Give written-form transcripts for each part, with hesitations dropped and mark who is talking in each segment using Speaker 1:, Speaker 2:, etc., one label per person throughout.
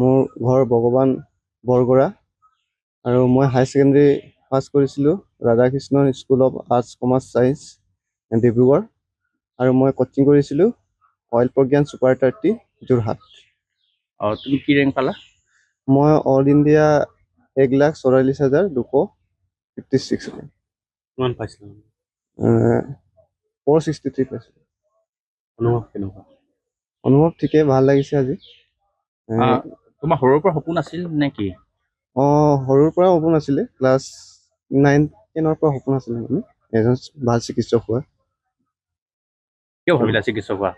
Speaker 1: মোৰ ঘৰ ভগৱান বৰগৰা আৰু মই হাই ছেকেণ্ডেৰী পাছ কৰিছিলোঁ Radhakrishna school of arts commerce science Dibrugarh আৰু মই কোচিং কৰিছিলোঁ অইল প্ৰজ্ঞান ছুপাৰ 30 যোৰহাট।
Speaker 2: তুমি কি ৰেংক পালা?
Speaker 1: মই অল ইণ্ডিয়া 1,44,256
Speaker 2: কিমান পাইছিলা?
Speaker 1: 463 পাইছিলোঁ।
Speaker 2: অনুভৱ কেনেকুৱা?
Speaker 1: অনুভৱ ঠিকেই, ভাল লাগিছে আজি।
Speaker 2: তোমাৰ সৰুৰ পৰা সপোন আছিল নে কি?
Speaker 1: সৰুৰ পৰা সপোন আছিলে, ক্লাছ 9-10ৰ পৰা সপোন আছিলে মানে এজন ভাল চিকিৎসক হোৱা।
Speaker 2: কিয় ভাবিলা চিকিৎসক হোৱা?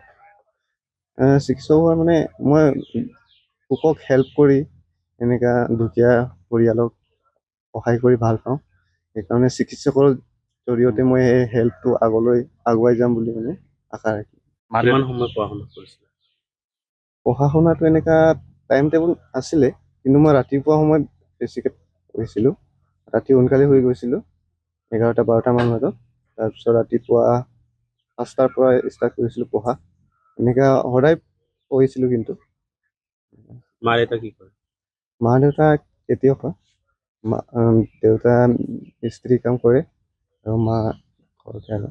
Speaker 1: চিকিৎসক হোৱা মানে মই লোকক হেল্প কৰি এনেকুৱা দুখীয়া পৰিয়ালক সহায় কৰি ভাল পাওঁ। সেইকাৰণে চিকিৎসকৰ জৰিয়তে মই সেই হেল্পটো আগলৈ আগুৱাই যাম বুলি মানে আশা ৰাখিম।
Speaker 2: কিমান সময় পঢ়া শুনা কৰিছিলা?
Speaker 1: পঢ়া শুনাটো এনেকুৱা টাইম টেবুল আছিলে, কিন্তু মই ৰাতিপুৱা সময়ত বেছিকৈ পঢ়িছিলোঁ। ৰাতি সোনকালে শুই গৈছিলোঁ 11-12টামান বজাত। তাৰপিছত ৰাতিপুৱা 5টাৰ পৰা ষ্টাৰ্ট কৰিছিলোঁ পঢ়া। এনেকুৱা সদায় পঢ়িছিলোঁ। কিন্তু
Speaker 2: মা দেউতা কি কৰে?
Speaker 1: মা দেউতা খেতিয়ক হয়। দেউতা মিস্ত্ৰী কাম কৰে আৰু মা ঘৰতে আৰু।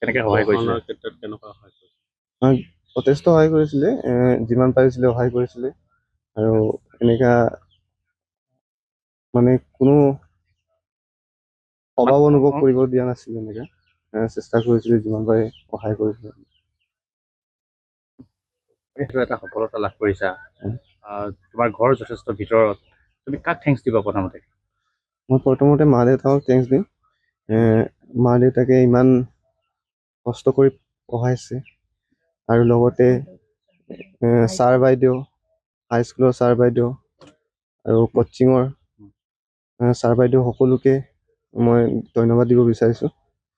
Speaker 2: কেনেকৈ সহায় কৰিছিলে? ক্ষেত্ৰত কেনেকুৱা সহায় কৰিছিলে?
Speaker 1: যথেষ্ট সহায় কৰিছিলে, যিমান পাৰিছিলে সহায় কৰিছিলে আৰু এনেকুৱা মানে কোনো অভাৱ অনুভৱ কৰিব দিয়া নাছিলে। এনেকৈ চেষ্টা কৰিছিলে, যিমান পাৰে সহায় কৰিছিলে।
Speaker 2: সেইটো এটা সফলতা লাভ কৰিছা। তোমাৰ ঘৰ যথেষ্ট ভিতৰত, তুমি কাক থেংকছ দিবা প্ৰথমতে?
Speaker 1: মই প্ৰথমতে মা দেউতাক থেংকছ দিম। মা দেউতাকে ইমান কষ্ট কৰি পঢ়াইছে আৰু লগতে ছাৰ বাইদেউ, হাইস্কুলৰ ছাৰ বাইদেউ আৰু কোচিঙৰ ছাৰ বাইদেউ সকলোকে মই ধন্যবাদ দিব বিচাৰিছোঁ।